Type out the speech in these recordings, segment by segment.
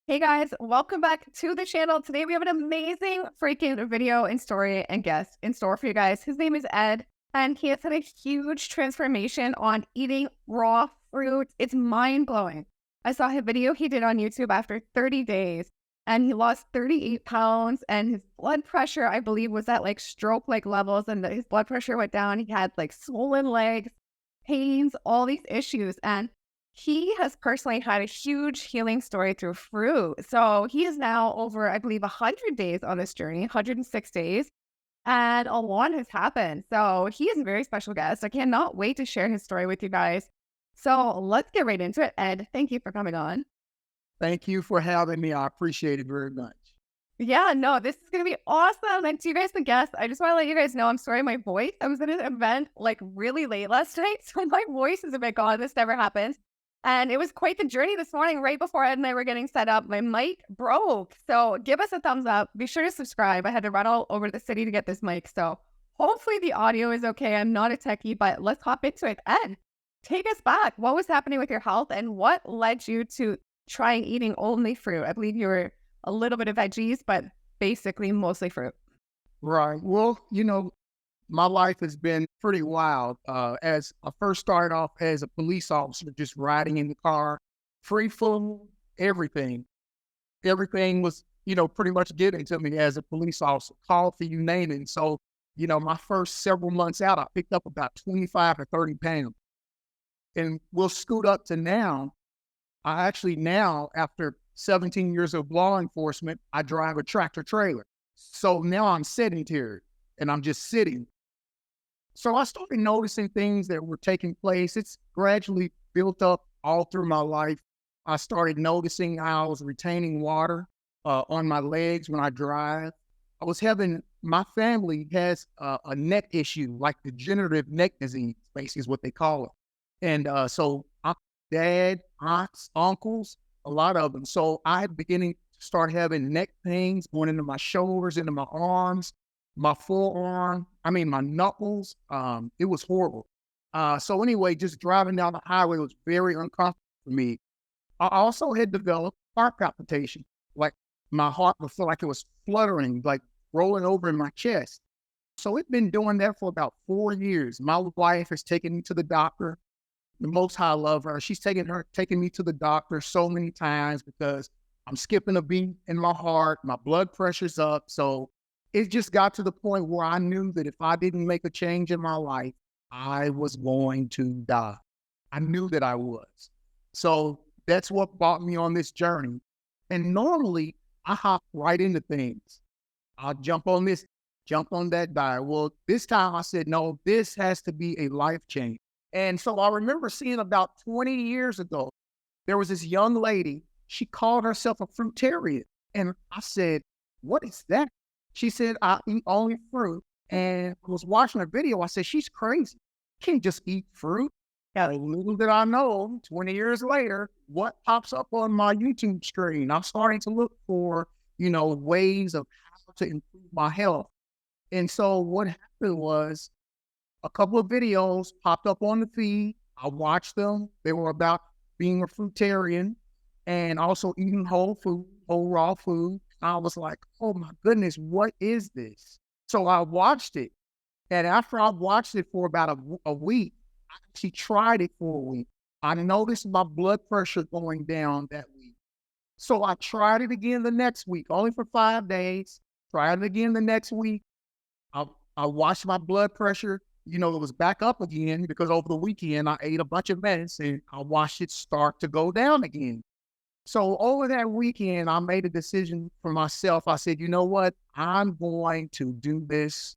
Hey guys, welcome back to the channel. Today we have an amazing freaking video and story and guest in store for you guys. His name is Ed, and he has had a huge transformation on eating raw fruit. It's mind-blowing. I saw a video he did on YouTube after 30 days, and he lost 38 pounds, and his blood pressure, I believe, was at like stroke-like levels, and his blood pressure went down. He had like swollen legs, pains, all these issues, and he has personally had a huge healing story through fruit. So he is now over, I believe, 100 days on this journey, 106 days, and a lot has happened. So he is a very special guest. I cannot wait to share his story with you guys. So let's get right into it. Ed, thank you for coming on. Thank you for having me. I appreciate it very much. Yeah, no, this is going to be awesome. And to you guys, the guests, I just want to let you guys know I'm sorry, my voice. I was at an event like really late last night, so my voice is a bit gone. This never happens. And it was quite the journey this morning. Right before Ed and I were getting set up, my mic broke. So give us a thumbs up. Be sure to subscribe. I had to run all over the city to get this mic. So hopefully the audio is okay. I'm not a techie, but let's hop into it. Ed, take us back. What was happening with your health and what led you to trying eating only fruit? I believe you were a little bit of veggies, but basically mostly fruit. Right. Well, my life has been pretty wild. As I first started off as a police officer, just riding in the car, free food, everything. Everything was, pretty much given to me as a police officer, coffee, you name it. So, my first several months out, I picked up about 25 to 30 pounds. And we'll scoot up to now. I actually now, after 17 years of law enforcement, I drive a tractor trailer. So now I'm sedentary and I'm just sitting. So I started noticing things that were taking place. It's gradually built up all through my life. I started noticing how I was retaining water on my legs when I drive. My family has a neck issue, like degenerative neck disease, basically is what they call it. And so I'm dad, aunts, uncles, a lot of them. So I beginning to start having neck pains going into my shoulders, into my arms, my forearm, my knuckles. It was horrible. So anyway, just driving down the highway was very uncomfortable for me. I also had developed heart palpitation. Like my heart would feel like it was fluttering, like rolling over in my chest. So it's been doing that for about 4 years. My wife has taken me to the doctor. The Most High love her. She's taking me to the doctor so many times because I'm skipping a beat in my heart. My blood pressure's up. So it just got to the point where I knew that if I didn't make a change in my life, I was going to die. I knew that I was. So that's what brought me on this journey. And normally I hop right into things. I'll jump on this, jump on that diet. Well, this time I said, no, this has to be a life change. And so I remember seeing about 20 years ago, there was this young lady, she called herself a fruitarian. And I said, what is that? She said, I eat only fruit. And I was watching a video. I said, she's crazy. Can't just eat fruit. Yeah, little did I know, 20 years later, what pops up on my YouTube screen. I'm starting to look for, ways of how to improve my health. And so what happened was a couple of videos popped up on the feed. I watched them. They were about being a fruitarian and also eating whole food, whole raw food. I was like, oh my goodness, what is this? So I watched it. And after I watched it for about a week, I actually tried it for a week. I noticed my blood pressure going down that week. So I tried it again the next week, only for 5 days. Tried it again the next week. I watched my blood pressure. It was back up again because over the weekend I ate a bunch of medicine. I watched it start to go down again. So over that weekend, I made a decision for myself. I said, you know what? I'm going to do this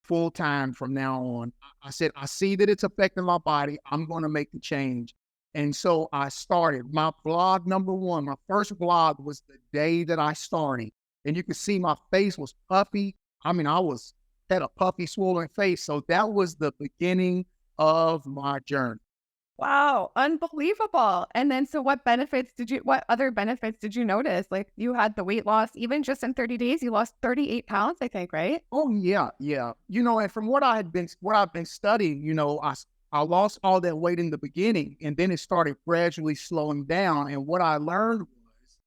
full time from now on. I said, I see that it's affecting my body. I'm going to make the change. And so I started my blog number one. My first blog was the day that I started. And you can see my face was puffy. Had a puffy, swollen face. So that was the beginning of my journey. Wow, unbelievable. And then so what other benefits did you notice? Like you had the weight loss, even just in 30 days, you lost 38 pounds, I think, right? Oh yeah, yeah. And from what I've been studying, I lost all that weight in the beginning and then it started gradually slowing down. And what I learned was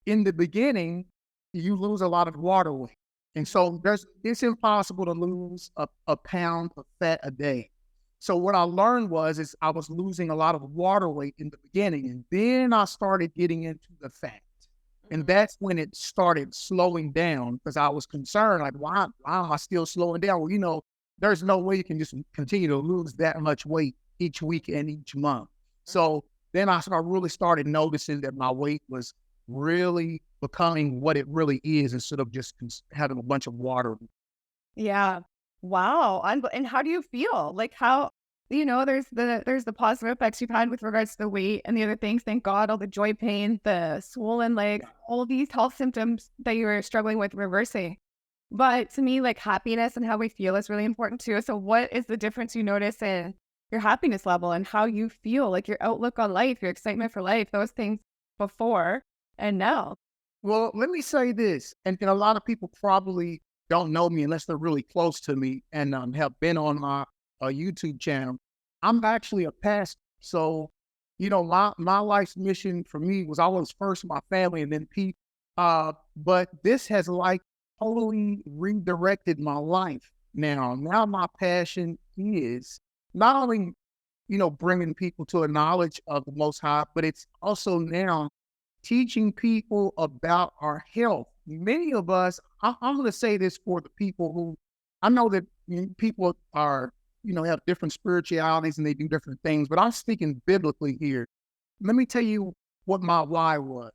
in the beginning, you lose a lot of water weight. And so it's impossible to lose a pound of fat a day. So what I learned is I was losing a lot of water weight in the beginning, and then I started getting into the fat. And that's when it started slowing down, because I was concerned, like, why am I still slowing down? Well, there's no way you can just continue to lose that much weight each week and each month. So then I really started noticing that my weight was really becoming what it really is, instead of just having a bunch of water. Yeah. Wow. And how do you feel? Like, how, there's the positive effects you've had with regards to the weight and the other things. Thank God, all the joint pain, the swollen legs, all these health symptoms that you were struggling with reversing. But to me, like, happiness and how we feel is really important too. So what is the difference you notice in your happiness level and how you feel, like your outlook on life, your excitement for life, those things before and now? Well, let me say this, and a lot of people probably don't know me unless they're really close to me and have been on my YouTube channel. I'm actually a pastor. So, my life's mission for me was always first my family and then people. But this has totally redirected my life. Now my passion is not only, bringing people to a knowledge of the Most High, but it's also now teaching people about our health. Many of us, I'm going to say this for the people who, I know that people are, have different spiritualities and they do different things, but I'm speaking biblically here. Let me tell you what my why was.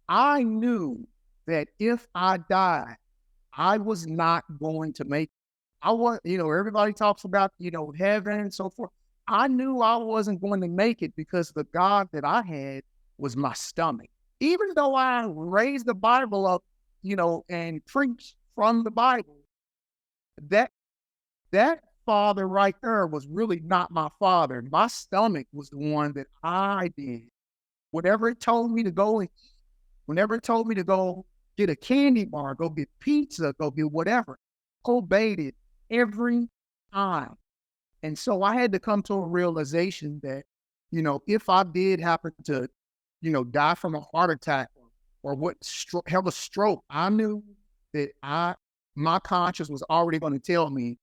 I knew that if I died, I was not going to make it. I was, everybody talks about, heaven and so forth. I knew I wasn't going to make it because the God that I had was my stomach. Even though I raised the Bible up, and preached from the Bible, that father right there was really not my father. My stomach was the one that I did. Whatever it told me to go and eat, whenever it told me to go get a candy bar, go get pizza, go get whatever, obeyed it every time. And so I had to come to a realization that, if I did happen to, die from a heart attack or have a stroke, I knew that my conscience was already going to tell me,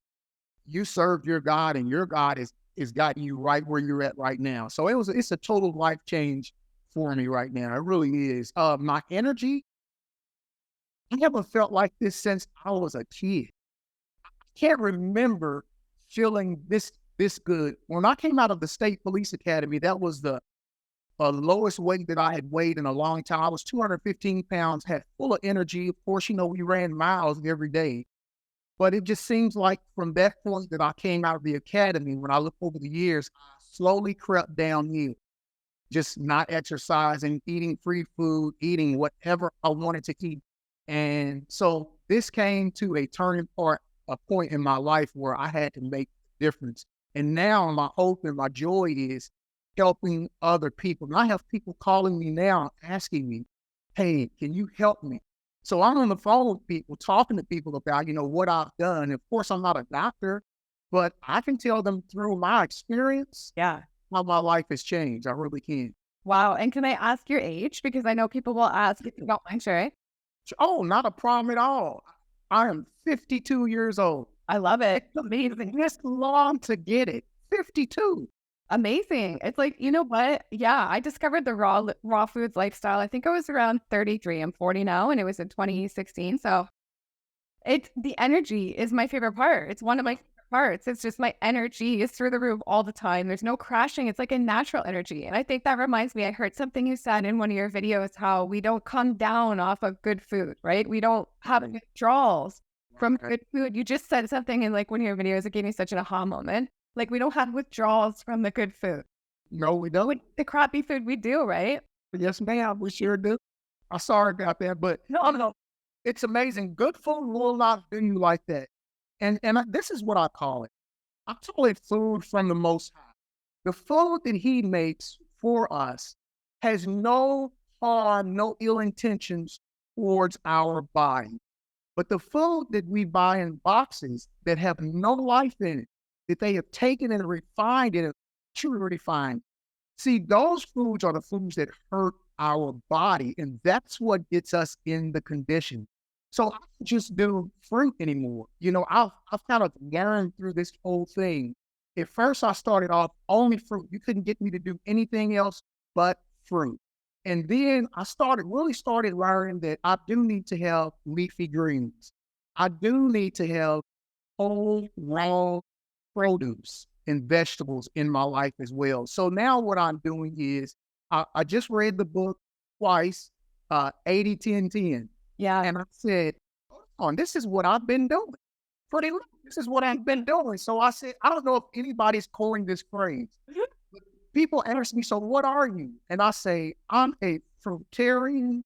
you served your God and your God is got you right where you're at right now. So it's a total life change for me right now. It really is. My energy, I haven't felt like this since I was a kid. I can't remember feeling this good. When I came out of the State Police Academy, that was the lowest weight that I had weighed in a long time. I was 215 pounds, had full of energy. Of course, we ran miles every day. But it just seems like from that point that I came out of the academy, when I look over the years, I slowly crept downhill, just not exercising, eating free food, eating whatever I wanted to eat. And so this came to a point in my life where I had to make a difference. And now my hope and my joy is helping other people. And I have people calling me now, asking me, hey, can you help me? So I'm on the phone with people, talking to people about, what I've done. Of course, I'm not a doctor, but I can tell them through my experience, Yeah. how my life has changed. I really can. Wow. And can I ask your age? Because I know people will ask if you don't mind sharing. Oh, not a problem at all. I am 52 years old. I love it. It's amazing. This long to get it. 52. Amazing. It's like, you know what? Yeah, I discovered the raw foods lifestyle. I think I was around 33. I'm 40 now, and it was in 2016. So the energy is my favorite part. It's one of my favorite parts. It's just my energy is through the roof all the time. There's no crashing. It's like a natural energy. And I think that reminds me, I heard something you said in one of your videos, how we don't come down off of good food, right? We don't have withdrawals from good food. You just said something in like one of your videos that gave me such an aha moment. Like, we don't have withdrawals from the good food. No, we don't. The crappy food we do, right? Yes, ma'am. We sure do. I'm sorry about that, but no. It's amazing. Good food will not do you like that. And this is what I call it. I call it food from the Most High. The food that He makes for us has no harm, no ill intentions towards our body. But the food that we buy in boxes that have no life in it, that they have taken and refined it, truly refined. See, those foods are the foods that hurt our body. And that's what gets us in the condition. So I don't just do fruit anymore. I've kind of learned through this whole thing. At first, I started off only fruit. You couldn't get me to do anything else but fruit. And then I really started learning that I do need to have leafy greens. I do need to have whole, raw produce and vegetables in my life as well. So now what I'm doing is I just read the book twice, 80-10-10. Yeah. And I said, hold on, this is what I've been doing. Pretty much, this is what I've been doing. So I said, I don't know if anybody's coined this phrase. But people ask me, so what are you? And I say, I'm a fruitarian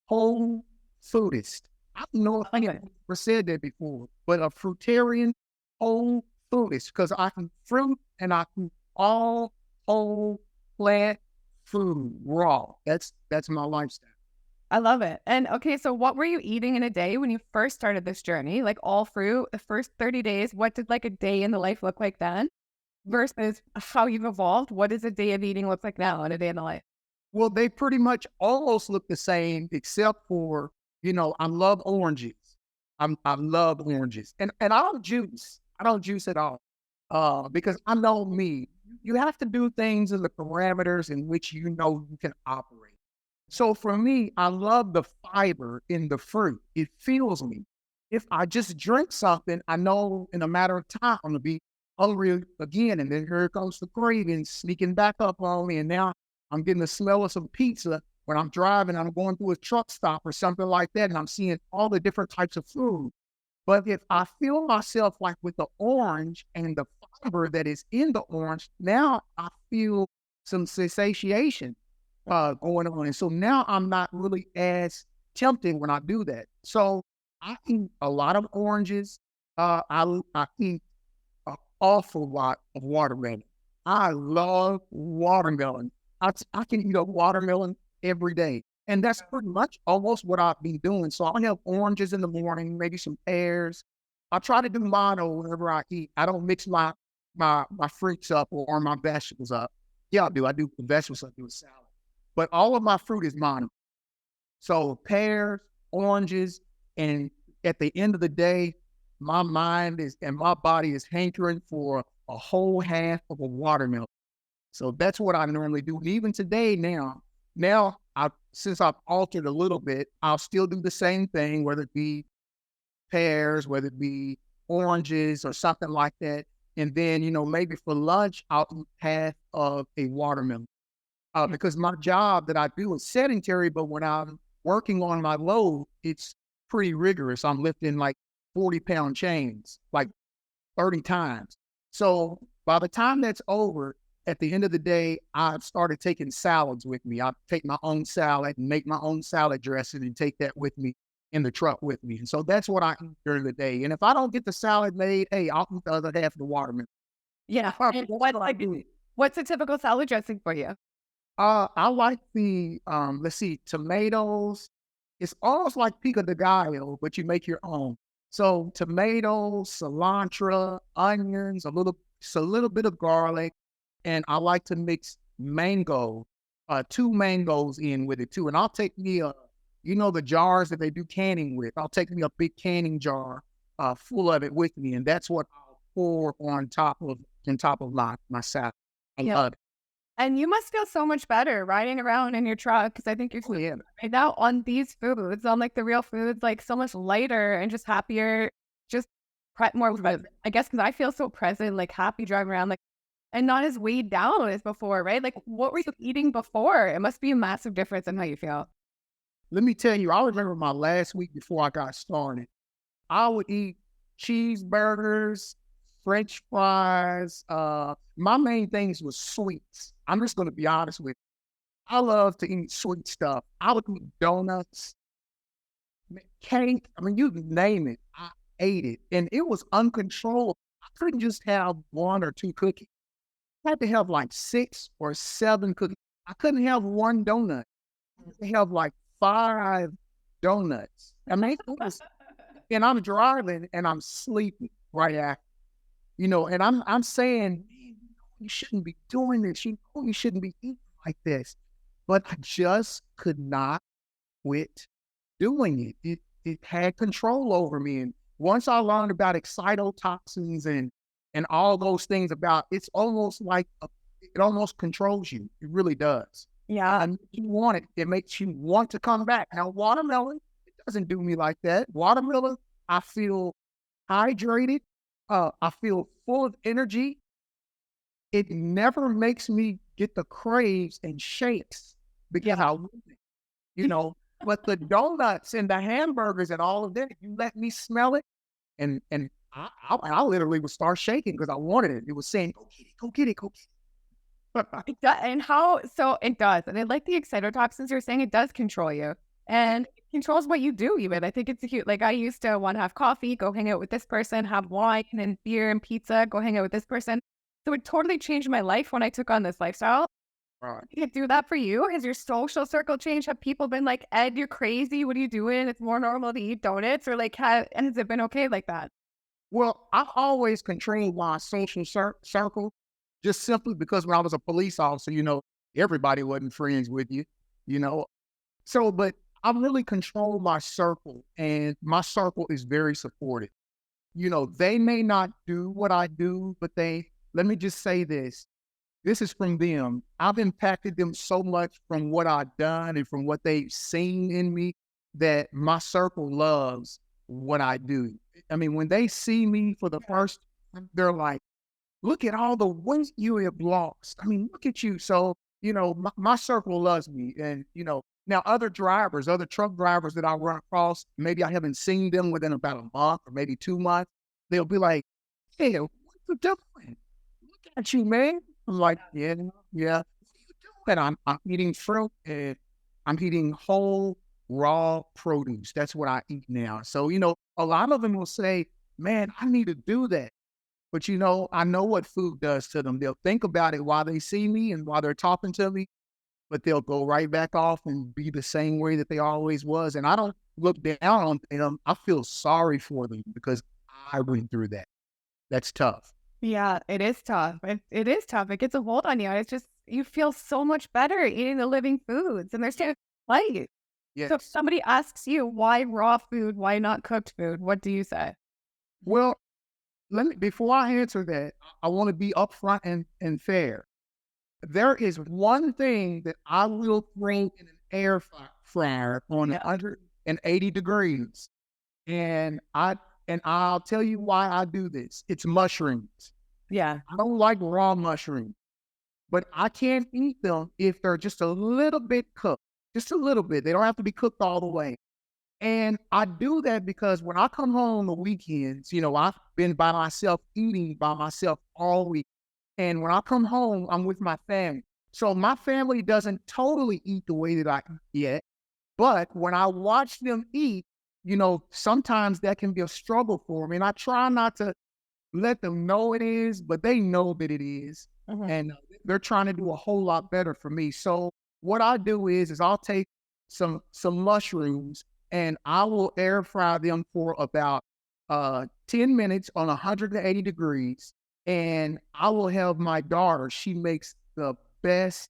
whole foodist. I don't know if anyone ever said that before, but a fruitarian whole foodist, because I can fruit and I can all whole plant food raw. That's my lifestyle. I love it. And okay, so what were you eating in a day when you first started this journey? Like all fruit, the first 30 days, what did like a day in the life look like then? Versus how you've evolved, what does a day of eating look like now in a day in the life? Well, they pretty much almost look the same, except for, I love oranges. I love oranges. And I don't juice. I don't juice at all. Because I know me. You have to do things in the parameters in which you can operate. So for me, I love the fiber in the fruit. It fuels me. If I just drink something, I know in a matter of time I'm gonna be hungry again. And then here comes the craving sneaking back up on me. And now I'm getting the smell of some pizza when I'm driving, I'm going through a truck stop or something like that, and I'm seeing all the different types of food. But if I feel myself like with the orange and the fiber that is in the orange, now I feel some satiation going on. And so now I'm not really as tempted when I do that. So I eat a lot of oranges. I eat an awful lot of watermelon. I love watermelon. I can eat a watermelon every day. And that's pretty much almost what I've been doing. So I'll have oranges in the morning, maybe some pears. I try to do mono whenever I eat. I don't mix my fruits up or my vegetables up. Yeah, I do. I do the vegetables, I do a salad. But all of my fruit is mono. So pears, oranges, and at the end of the day, my mind and my body is hankering for a whole half of a watermelon. So that's what I normally do. And even today now since I've altered a little bit, I'll still do the same thing, whether it be pears, whether it be oranges or something like that. And then, maybe for lunch, I'll eat half of a watermelon. Because my job that I do is sedentary, but when I'm working on my load, it's pretty rigorous. I'm lifting like 40-pound chains, like 30 times. So by the time that's over, at the end of the day, I've started taking salads with me. I take my own salad and make my own salad dressing and take that with me in the truck with me. And so that's what I eat during the day. And if I don't get the salad made, hey, I'll eat the other half of the watermelon. Yeah. And what's a typical salad dressing for you? I like the, tomatoes. It's almost like pico de gallo, but you make your own. So tomatoes, cilantro, onions, a little bit of garlic. And I like to mix mango, 2 mangoes in with it too. And I'll take me, the jars that they do canning with. I'll take me a big canning jar full of it with me. And that's what I'll pour on top of my salad. I love it. And you must feel so much better riding around in your truck, because I think you're right now on these foods, on like the real foods, like so much lighter and just happier, just more, I guess, because I feel so present, like happy driving around, like, and not as weighed down as before, right? Like, what were you eating before? It must be a massive difference in how you feel. Let me tell you, I remember my last week before I got started, I would eat cheeseburgers, French fries. My main things was sweets. I'm just going to be honest with you. I love to eat sweet stuff. I would eat donuts, cake. I mean, you name it. I ate it. And it was uncontrollable. I couldn't just have 1 or 2 cookies. I had to have like 6 or 7 cookies. I couldn't have 1 donut. I had to have like 5 donuts. I mean, and I'm driving and I'm sleeping right after. And I'm saying, man, you shouldn't be doing this. You shouldn't be eating like this. but I just could not quit doing it. It had control over me. And once I learned about excitotoxins and all those things about, it's almost like it almost controls you. It really does. Yeah. And you want it. It makes you want to come back. Now, watermelon, it doesn't do me like that. Watermelon, I feel hydrated. I feel full of energy. It never makes me get the craves and shakes because I want it, you know. But the donuts and the hamburgers and all of that, you let me smell it, and I literally would start shaking because I wanted it. It was saying, "Go get it, go get it, go get it." It does, and how so it does. And I like the excitotoxins you're saying, it does control you. And it controls what you do even. I think it's cute. Like I used to want to have coffee, go hang out with this person, have wine and beer and pizza, go hang out with this person. So it totally changed my life when I took on this lifestyle. Right. Did it do that for you? Has your social circle changed? Have people been like, Ed, you're crazy. What are you doing? It's more normal to eat donuts, or like, has it been okay like that? Well, I always controlled my social circle just simply because when I was a police officer, you know, everybody wasn't friends with you, you know. So, but I really control my circle, and my circle is very supportive. You know, they may not do what I do, but let me just say this. This is from them. I've impacted them so much from what I've done and from what they've seen in me that my circle loves what I do. I mean, when they see me for the first time, they're like, look at all the weight you have lost. I mean, look at you. So, you know, my circle loves me. And, you know, now other truck drivers that I run across, maybe I haven't seen them within about a month or maybe 2 months. They'll be like, hey, what you doing? Look at you, man. I'm like, yeah. What you doing? I'm eating fruit and I'm eating whole raw produce. That's what I eat now. So, you know, a lot of them will say, man, I need to do that. But, you know, I know what food does to them. They'll think about it while they see me and while they're talking to me, but they'll go right back off and be the same way that they always was. And I don't look down on them. I feel sorry for them because I went through that. That's tough. Yeah, it is tough. It is tough. It gets a hold on you. It's just, you feel so much better eating the living foods, and there's no light. So if Yes. somebody asks you why raw food, why not cooked food, what do you say? Well, before I answer that, I want to be upfront and fair. There is one thing that I will throw in an air fryer on 180 degrees. And I'll tell you why I do this. It's mushrooms. Yeah. I don't like raw mushrooms, but I can't eat them if they're just a little bit cooked, just a little bit. They don't have to be cooked all the way. And I do that because when I come home on the weekends, you know, I've been by myself, eating by myself all week. And when I come home, I'm with my family. So my family doesn't totally eat the way that I eat yet. But when I watch them eat, you know, sometimes that can be a struggle for me. And I try not to let them know it is, but they know that it is. And they're trying to do a whole lot better for me. So what I do is I'll take some mushrooms and I will air fry them for about 10 minutes on 180 degrees. And I will have my daughter, she makes the best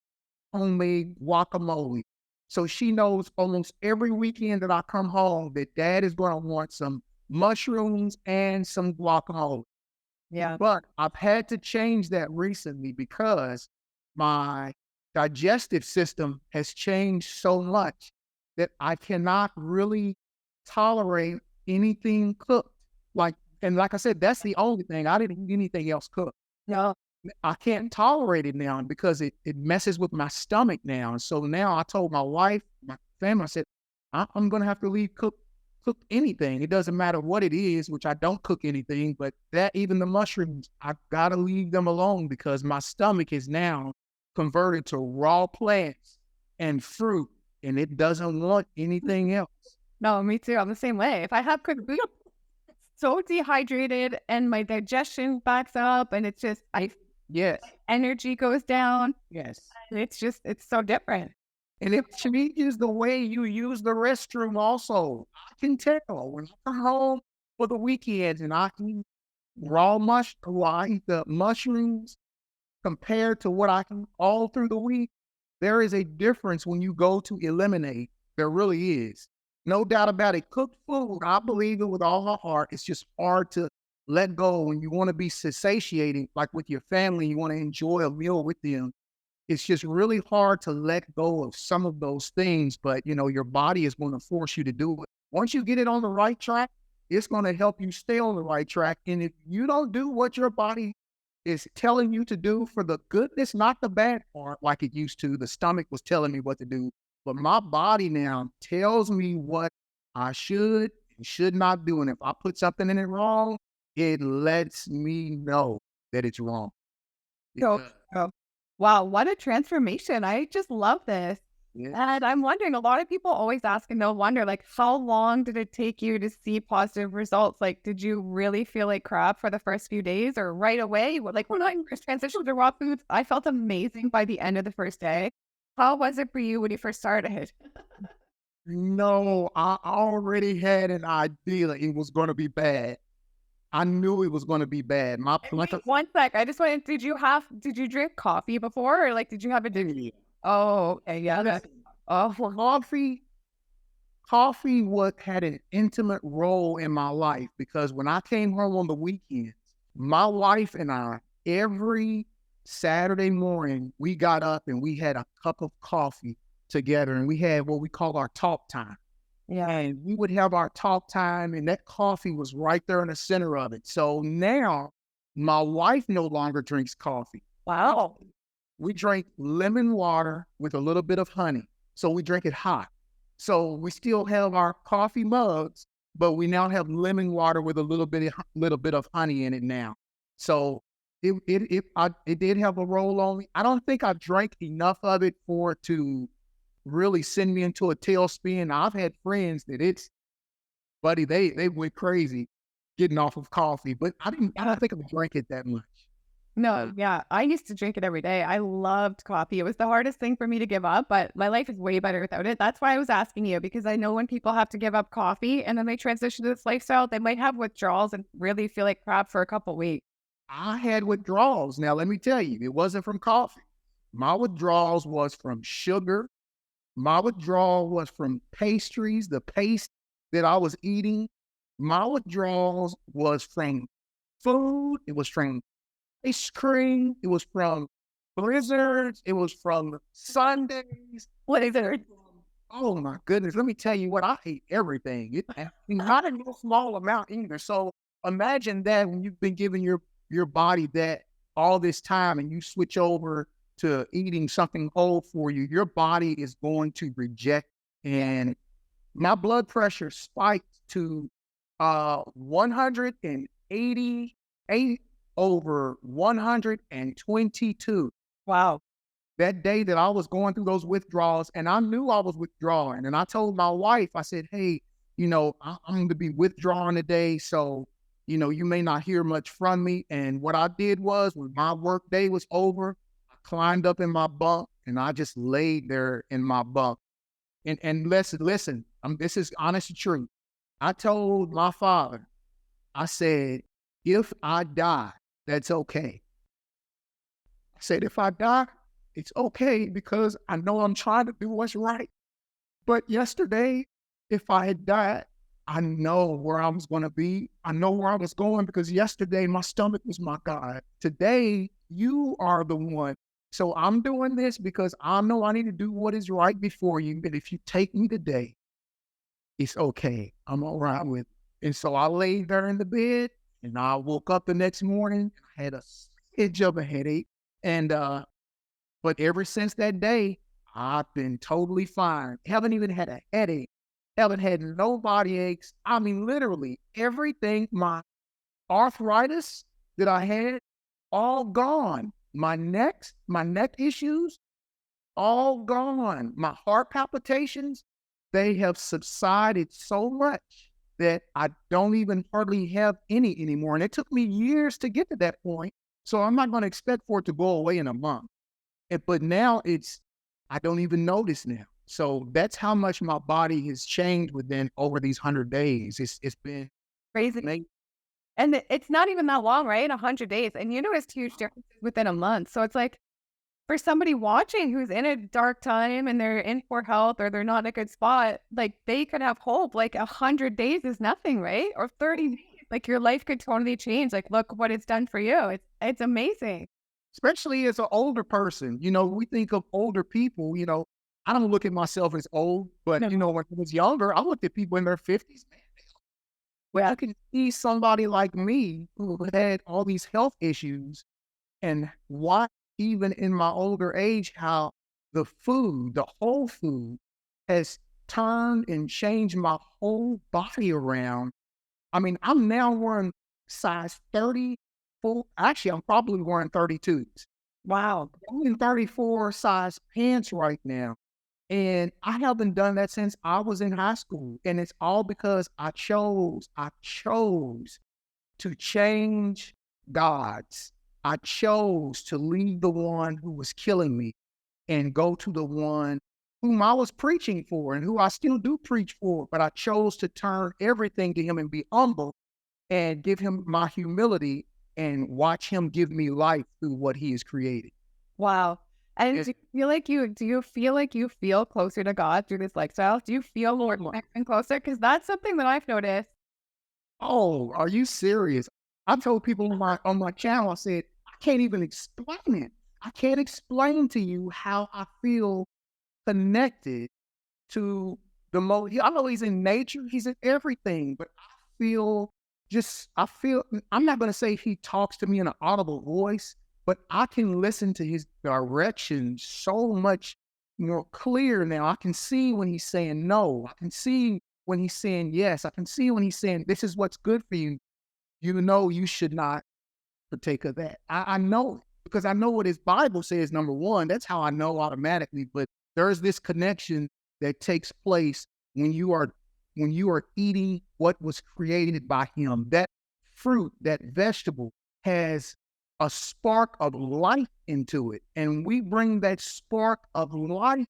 homemade guacamole. So she knows almost every weekend that I come home that dad is going to want some mushrooms and some guacamole. Yeah. But I've had to change that recently because my digestive system has changed so much that I cannot really tolerate anything cooked. And like I said, that's the only thing. I didn't eat anything else cooked. No. I can't tolerate it now because it messes with my stomach now. And so now I told my wife, my family, I said, I'm going to have to leave cook anything. It doesn't matter what it is, which I don't cook anything, but that even the mushrooms, I got to leave them alone because my stomach is now converted to raw plants and fruit, and it doesn't want anything else. No, me too. I'm the same way. If I have cooked food, it's so dehydrated and my digestion backs up, and it's just, Yes. energy goes down. Yes. And it's so different. And it changes the way you use the restroom also. I can tell when I come home for the weekends and I eat I eat the mushrooms compared to what I can all through the week. There is a difference when you go to eliminate. There really is. No doubt about it. Cooked food, I believe it with all my heart. It's just hard to let go when you want to be satiating, like with your family, you want to enjoy a meal with them. It's just really hard to let go of some of those things, but your body is going to force you to do it. Once you get it on the right track, it's going to help you stay on the right track. And if you don't do what your body is telling you to do for the goodness, not the bad part like it used to, the stomach was telling me what to do, but my body now tells me what I should and should not do. And if I put something in it wrong, it lets me know that it's wrong. So, oh, wow, what a transformation. I just love this. Yeah. And I'm wondering, a lot of people always ask, and they'll wonder, like, how long did it take you to see positive results? Like, did you really feel like crap for the first few days or right away? Like, when I first transitioned to raw foods, I felt amazing by the end of the first day. How was it for you when you first started? No, I already had an idea it was going to be bad. I knew it was going to be bad. Wait, one sec. I just wanted, did you drink coffee before, or like, did you have a drink? Oh, okay, yeah. Oh, coffee had an intimate role in my life because when I came home on the weekends, my wife and I, every Saturday morning, we got up and we had a cup of coffee together, and we had what we call our talk time. yeah. And we would have our talk time, and that coffee was right there in the center of it. So now my wife no longer drinks coffee. Wow. We drink lemon water with a little bit of honey. So we drink it hot. So we still have our coffee mugs, but we now have lemon water with a little bit of honey in it now. So it did have a role on me. I don't think I drank enough of it for it to really send me into a tailspin. I've had friends that they went crazy getting off of coffee, but I don't think I drank it that much. No, yeah. I used to drink it every day. I loved coffee. It was the hardest thing for me to give up, but my life is way better without it. That's why I was asking you, because I know when people have to give up coffee and then they transition to this lifestyle, they might have withdrawals and really feel like crap for a couple weeks. I had withdrawals. Now, let me tell you, it wasn't from coffee. My withdrawals was from sugar. My withdrawal was from pastries, the paste that I was eating. My withdrawals was from food. It was from ice cream. It was from blizzards. It was from sundaes. What is it? Oh my goodness. Let me tell you what, I hate everything. Not in no small amount either. So imagine that when you've been giving your body that all this time and you switch over to eating something whole for you, your body is going to reject. And my blood pressure spiked to 188 over 122. Wow. That day that I was going through those withdrawals, and I knew I was withdrawing. And I told my wife, I said, hey, I'm going to be withdrawing today. So, you may not hear much from me. And what I did was, when my work day was over, I climbed up in my bunk and I just laid there in my bunk. And listen, this is honest and true. I told my father, I said, if I die, that's okay. I said, if I die, it's okay, because I know I'm trying to do what's right. But yesterday, if I had died, I know where I was going to be. I know where I was going, because yesterday my stomach was my God. Today, you are the one. So I'm doing this because I know I need to do what is right before you. But if you take me today, it's okay. I'm all right with it. And so I laid there in the bed, and I woke up the next morning. I had a edge of a headache. And, but ever since that day, I've been totally fine. Haven't even had a headache. Haven't had no body aches. I mean, literally everything, my arthritis that I had, all gone. My neck issues, all gone. My heart palpitations, they have subsided so much that I don't even hardly have any anymore. And it took me years to get to that point. So I'm not going to expect for it to go away in a month. But now I don't even notice now. So that's how much my body has changed over these 100 days. It's been Crazy. amazing. And it's not even that long, right? 100 days. And you noticed huge differences within a month. So it's like, for somebody watching who's in a dark time and they're in poor health or they're not in a good spot, like they could have hope. Like 100 days is nothing, right? Or 30 days. Like your life could totally change. Like, look what it's done for you. It's amazing. Especially as an older person. We think of older people, I don't look at myself as old, but No. when I was younger, I looked at people in their 50s, man. Well, I can see somebody like me who had all these health issues and watch even in my older age how the food, the whole food, has turned and changed my whole body around. I mean, I'm now wearing size 34. Actually, I'm probably wearing 32s. Wow. I'm in 34 size pants right now. And I haven't done that since I was in high school. And it's all because I chose to change gods. I chose to leave the one who was killing me and go to the one whom I was preaching for and who I still do preach for. But I chose to turn everything to him and be humble and give him my humility and watch him give me life through what he has created. Wow. And do you feel like you feel closer to God through this lifestyle? Do you feel more connected and closer? Because that's something that I've noticed. Oh, are you serious? I told people on my channel, I said, I can't even explain it. I can't explain to you how I feel connected to the most. I know he's in nature, he's in everything, but I'm not going to say he talks to me in an audible voice, but I can listen to his direction so much more clear now. I can see when he's saying no. I can see when he's saying yes. I can see when he's saying, this is what's good for you. You should not partake of that. I know it because I know what his Bible says, number one. That's how I know automatically. But there's this connection that takes place when you are eating what was created by him. That fruit, that vegetable has a spark of life into it. And we bring that spark of life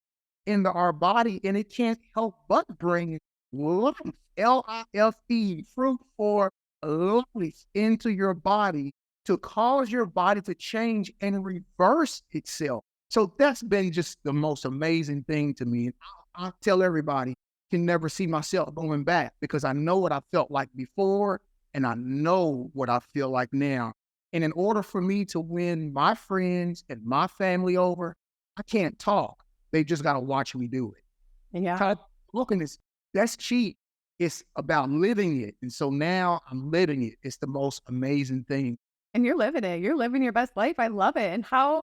into our body, and it can't help but bring life, L-I-F-E, fruit for life into your body to cause your body to change and reverse itself. So that's been just the most amazing thing to me. I tell everybody, I can never see myself going back because I know what I felt like before and I know what I feel like now. And in order for me to win my friends and my family over, I can't talk. They just got to watch me do it. Yeah. Looking, that's cheap. It's about living it. And so now I'm living it. It's the most amazing thing. And you're living it. You're living your best life. I love it. And how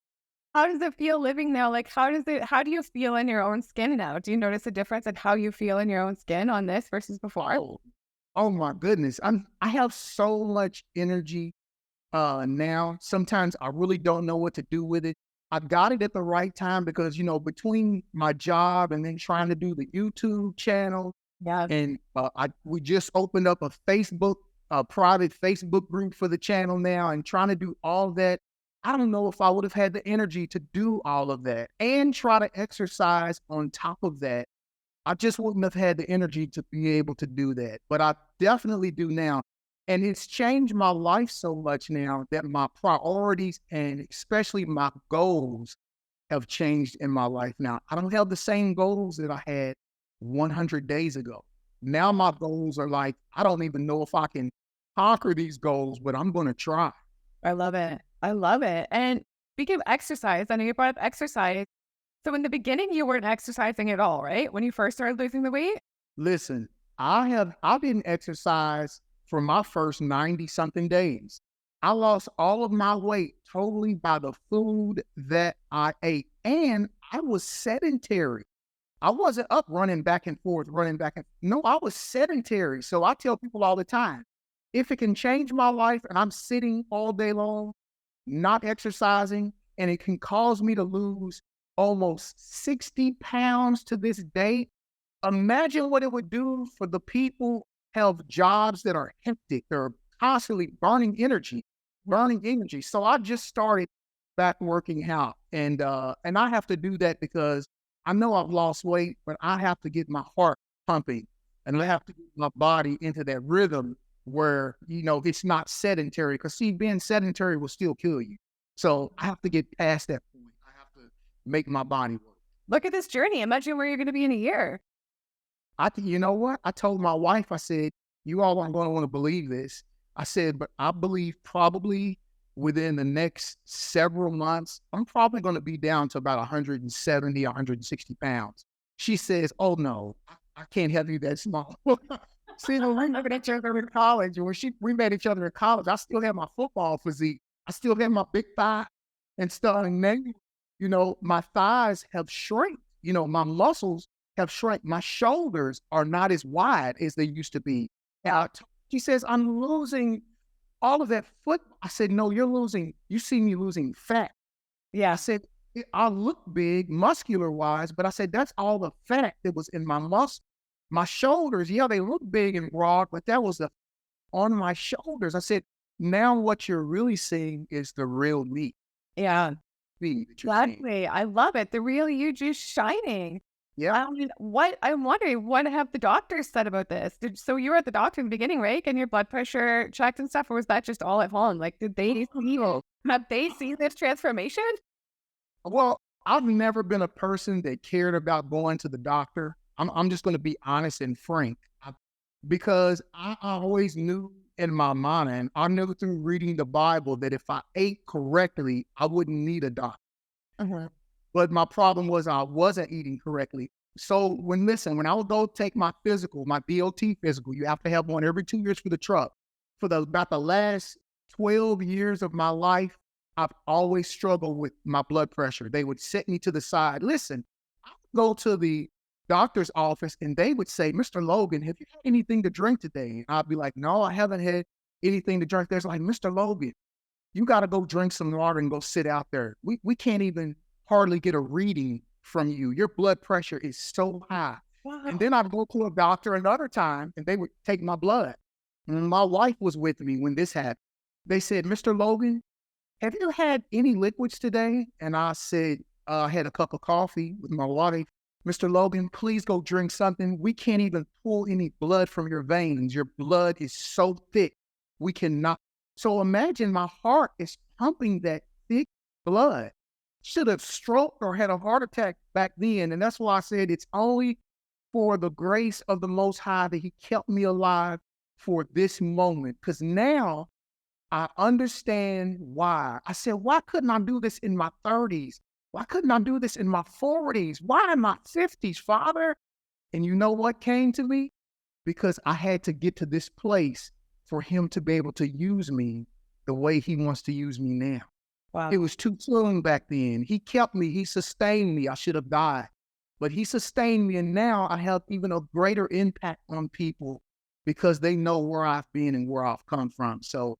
does it feel living now? Like, how do you feel in your own skin now? Do you notice a difference in how you feel in your own skin on this versus before? Oh my goodness. I have so much energy now. Sometimes I really don't know what to do with it. I got it at the right time because, between my job and then trying to do the YouTube channel, Yeah. and we just opened up a private Facebook group for the channel now and trying to do all that. I don't know if I would have had the energy to do all of that and try to exercise on top of that. I just wouldn't have had the energy to be able to do that, but I definitely do now. And it's changed my life so much now that my priorities and especially my goals have changed in my life now. I don't have the same goals that I had 100 days ago. Now my goals are like, I don't even know if I can conquer these goals, but I'm going to try. I love it. I love it. And speaking of exercise, I know you brought up exercise. So in the beginning, you weren't exercising at all, right? When you first started losing the weight? Listen, I didn't exercise for my first 90 something days. I lost all of my weight totally by the food that I ate. And I was sedentary. I wasn't up running back and forth. No, I was sedentary. So I tell people all the time, if it can change my life and I'm sitting all day long, not exercising, and it can cause me to lose almost 60 pounds to this day, imagine what it would do for the people who have jobs that are hectic. They're constantly burning energy. So I just started back working out. And I have to do that because I know I've lost weight, but I have to get my heart pumping and I have to get my body into that rhythm where, it's not sedentary. Because being sedentary will still kill you. So I have to get past that point. I have to make my body work. Look at this journey. Imagine where you're going to be in a year. You know what? I told my wife, I said, you all aren't going to want to believe this. I said, but I believe probably within the next several months, I'm probably going to be down to about 170, 160 pounds. She says, oh no, I can't have you that small. See, we met each other in college. When we met each other in college, I still have my football physique. I still have my big thigh and stuff. And then, you know, my thighs have shrunk. You know, my muscles have shrunk. My shoulders are not as wide as they used to be. She says, I'm losing all of that foot. I said, no, you see me losing fat. Yeah. I said, I look big muscular wise, but I said, that's all the fat that was in my muscle. My shoulders, yeah, they look big and broad, but that was on my shoulders. I said, now what you're really seeing is the real me. Yeah. Exactly. I love it. The real you just shining. Yeah. I mean, I'm wondering, what have the doctors said about this? So you were at the doctor in the beginning, right? And your blood pressure checked and stuff, or was that just all at home? Like, have they seen this transformation? Well, I've never been a person that cared about going to the doctor. I'm just going to be honest and frank, because I always knew in my mind, I knew through reading the Bible that if I ate correctly, I wouldn't need a doctor. But my problem was I wasn't eating correctly. So when I would go take my physical, my DOT physical, you have to have one every 2 years for the truck. For about the last 12 years of my life, I've always struggled with my blood pressure. They would set me to the side. Listen, I would go to the doctor's office and they would say, Mr. Logan, have you had anything to drink today? And I'd be like, no, I haven't had anything to drink. They're like, Mr. Logan, you got to go drink some water and go sit out there. We can't even hardly get a reading from you. Your blood pressure is so high. Wow. And then I'd go to a doctor another time and they would take my blood. And my wife was with me when this happened. They said, Mr. Logan, have you had any liquids today? And I said, I had a cup of coffee with my wife. Mr. Logan, please go drink something. We can't even pull any blood from your veins. Your blood is so thick. We cannot. So imagine my heart is pumping that thick blood. Should have stroked or had a heart attack back then. And that's why I said it's only for the grace of the Most High that he kept me alive for this moment. Because now I understand why. I said, why couldn't I do this in my 30s? Why couldn't I do this in my 40s? Why in my 50s, Father? And you know what came to me? Because I had to get to this place for him to be able to use me the way he wants to use me now. Wow. It was too soon back then. He kept me. He sustained me. I should have died. But he sustained me, and now I have even a greater impact on people because they know where I've been and where I've come from. So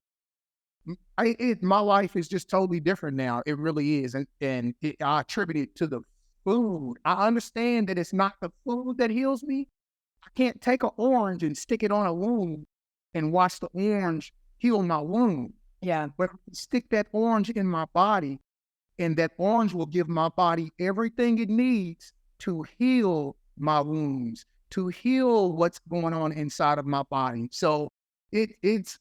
my life is just totally different now. It really is. And I attribute it to the food. I understand that it's not the food that heals me. I can't take an orange and stick it on a wound and watch the orange heal my wound. Yeah. But I can stick that orange in my body, and that orange will give my body everything it needs to heal my wounds, to heal what's going on inside of my body. So it's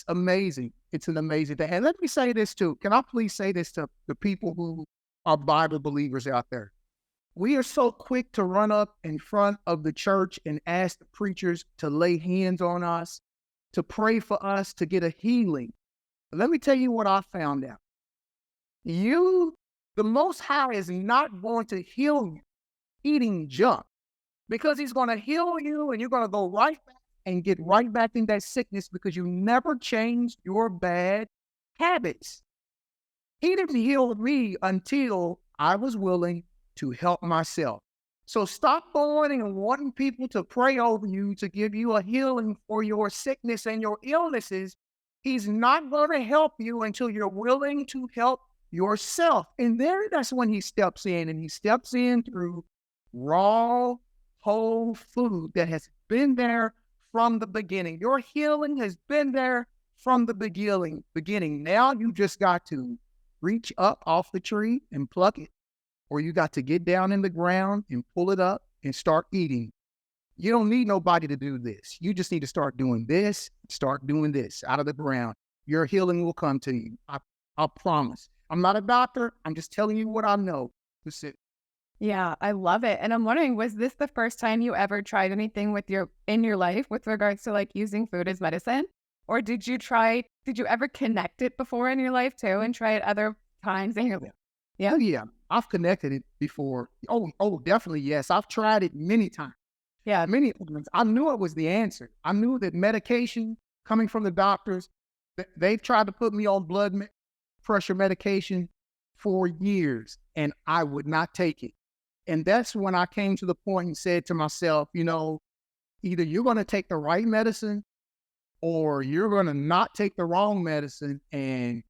amazing. It's an amazing thing. And let me say this too. Can I please say this to the people who are Bible believers out there? We are so quick to run up in front of the church and ask the preachers to lay hands on us, to pray for us, to get a healing. Let me tell you what I found out. The Most High is not going to heal you eating junk, because he's going to heal you and you're going to go right back and get right back in that sickness because you never changed your bad habits. He didn't heal me until I was willing to help myself. So stop going and wanting people to pray over you, to give you a healing for your sickness and your illnesses. He's not going to help you until you're willing to help yourself. And that's when he steps in, and he steps in through raw, whole food that has been there from the beginning. Your healing has been there from the beginning. Now you just got to reach up off the tree and pluck it, or you got to get down in the ground and pull it up and start eating. You don't need nobody to do this. You just need to start doing this out of the ground. Your healing will come to you. I promise. I'm not a doctor. I'm just telling you what I know. Yeah, I love it. And I'm wondering, was this the first time you ever tried anything in your life with regards to like using food as medicine? Or did you ever connect it before in your life too and try it other times in your life? Yeah. Oh yeah, I've connected it before. Oh, definitely yes. I've tried it many times. Yeah. Many times. I knew it was the answer. I knew that medication coming from the doctors, they've tried to put me on pressure medication for years, and I would not take it. And that's when I came to the point and said to myself, either you're going to take the right medicine or you're going to not take the wrong medicine and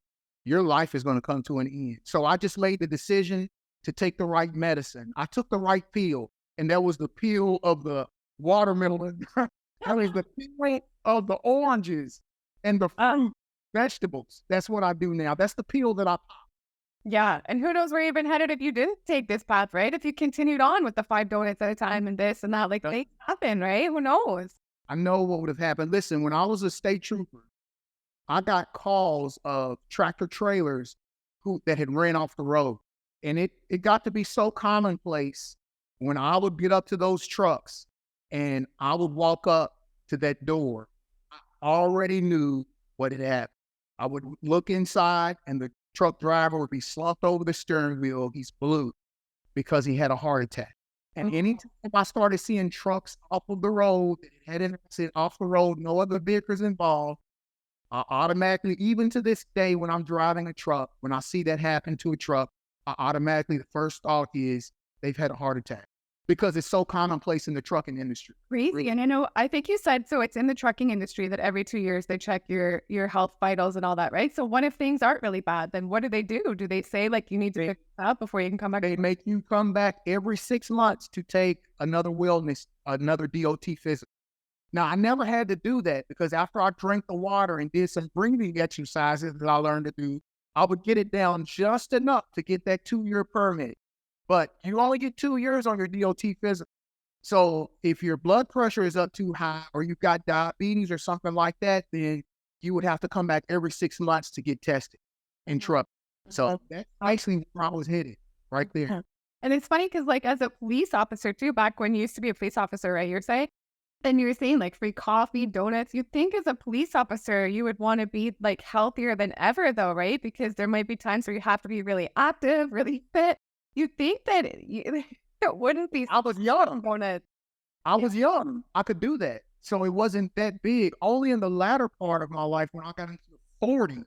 your life is going to come to an end. So I just made the decision to take the right medicine. I took the right pill, and that was the peel of the watermelon. That was the peel of the oranges and the fruit, vegetables. That's what I do now. That's the peel that I pop. Yeah. And who knows where you've been headed if you didn't take this path, right? If you continued on with the 5 donuts at a time and this and that, like things happen, right? Who knows? I know what would have happened. Listen, when I was a state trooper, I got calls of tractor trailers that had ran off the road. And it got to be so commonplace when I would get up to those trucks and I would walk up to that door. I already knew what had happened. I would look inside and the truck driver would be slumped over the steering wheel. He's blue because he had a heart attack. And anytime I started seeing trucks off of the road, heading off the road, no other vehicles involved, I automatically, even to this day, when I'm driving a truck, when I see that happen to a truck, the first thought is they've had a heart attack because it's so commonplace in the trucking industry. Crazy. Really. And I think you said, so it's in the trucking industry that every 2 years they check your health vitals and all that, right? So what if things aren't really bad? Then what do? Do they say like you need to fix this up before you can come back? They make you come back every 6 months to take another DOT physical. Now, I never had to do that because after I drank the water and did some breathing exercises that I learned to do, I would get it down just enough to get that 2-year permit. But you only get 2 years on your DOT physical. So if your blood pressure is up too high or you've got diabetes or something like that, then you would have to come back every 6 months to get tested and truck. So that's actually where I was headed right there. And it's funny because like as a police officer too, back when you used to be a police officer, right? You're saying, and you were saying like free coffee, donuts. You'd think as a police officer, you would want to be like healthier than ever though, right? Because there might be times where you have to be really active, really fit. You think that it wouldn't be. I was young. Donuts. I was young. I could do that. So it wasn't that big. Only in the latter part of my life when I got into the 40s.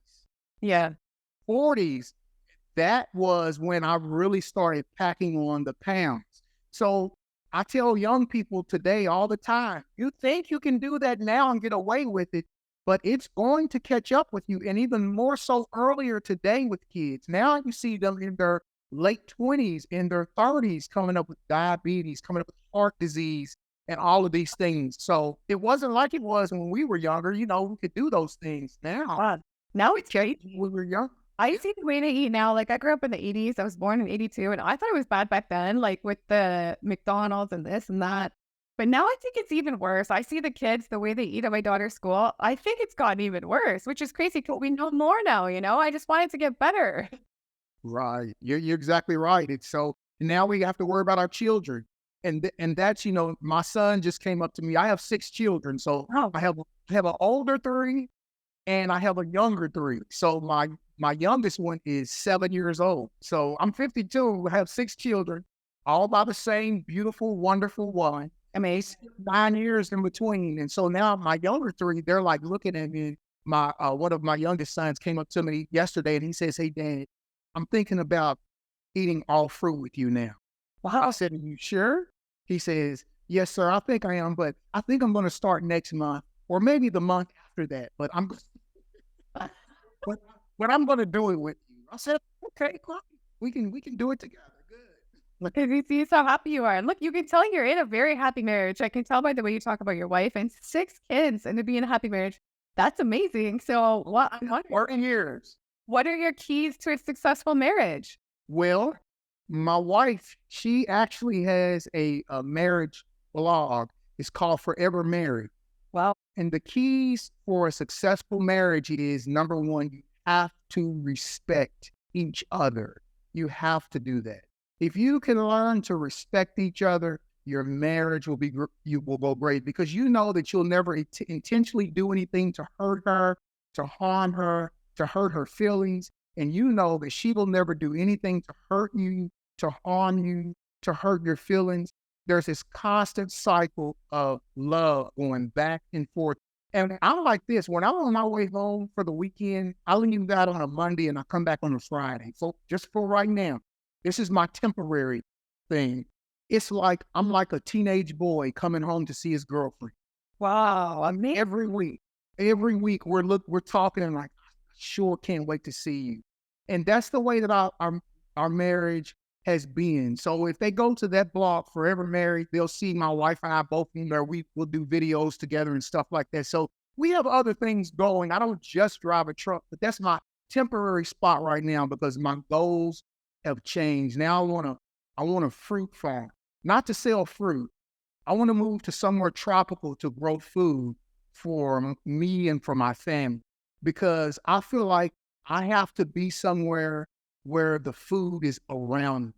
Yeah. 40s, that was when I really started packing on the pounds. So I tell young people today all the time, you think you can do that now and get away with it, but it's going to catch up with you. And even more so earlier today with kids. Now you see them in their late 20s, in their 30s, coming up with diabetes, coming up with heart disease, and all of these things. So it wasn't like it was when we were younger. We could do those things now. Now it's great. When we were young. I see the way they eat now. Like I grew up in the 80s. I was born in 82 and I thought it was bad back then, like with the McDonald's and this and that. But now I think it's even worse. I see the kids, the way they eat at my daughter's school. I think it's gotten even worse, which is crazy because we know more now, I just want it to get better. Right. You're exactly right. It's so now we have to worry about our children. And that's, my son just came up to me. I have 6 children. So I have an older 3 and I have a younger 3. So my youngest one is 7 years old. So I'm 52. I have 6 children, all by the same beautiful, wonderful woman. I mean, it's 9 years in between. And so now my younger 3, they're like looking at me. One of my youngest sons came up to me yesterday and he says, "Hey, Dad, I'm thinking about eating all fruit with you now." Wow. I said, "Are you sure?" He says, "Yes, sir. I think I am, but I think I'm going to start next month or maybe the month after that. But I'm going to do it with you." I said, "Okay, cool. We can do it together." Good. Because you see how happy you are. And look, you can tell you're in a very happy marriage. I can tell by the way you talk about your wife and 6 kids and to be in a happy marriage. That's amazing. So I'm wondering, 40 years. What are your keys to a successful marriage? Well, my wife, she actually has a marriage blog. It's called Forever Married. Wow. And the keys for a successful marriage is, number 1, you have to respect each other. You have to do that. If you can learn to respect each other, your marriage will you will go great, because you know that you'll never intentionally do anything to hurt her, to harm her, to hurt her feelings. And you know that she will never do anything to hurt you, to harm you, to hurt your feelings. There's this constant cycle of love going back and forth. And I'm like this, when I'm on my way home for the weekend, I leave out on a Monday and I come back on a Friday. So just for right now, this is my temporary thing. It's like I'm like a teenage boy coming home to see his girlfriend. Wow. Amazing. Every week we're talking and like, sure can't wait to see you. And that's the way that our marriage has been. So if they go to that blog, Forever Married, they'll see my wife and I both in there. We'll do videos together and stuff like that. So we have other things going. I don't just drive a truck, but that's my temporary spot right now because my goals have changed. Now I want a fruit farm, not to sell fruit. I want to move to somewhere tropical to grow food for me and for my family, because I feel like I have to be somewhere where the food is around,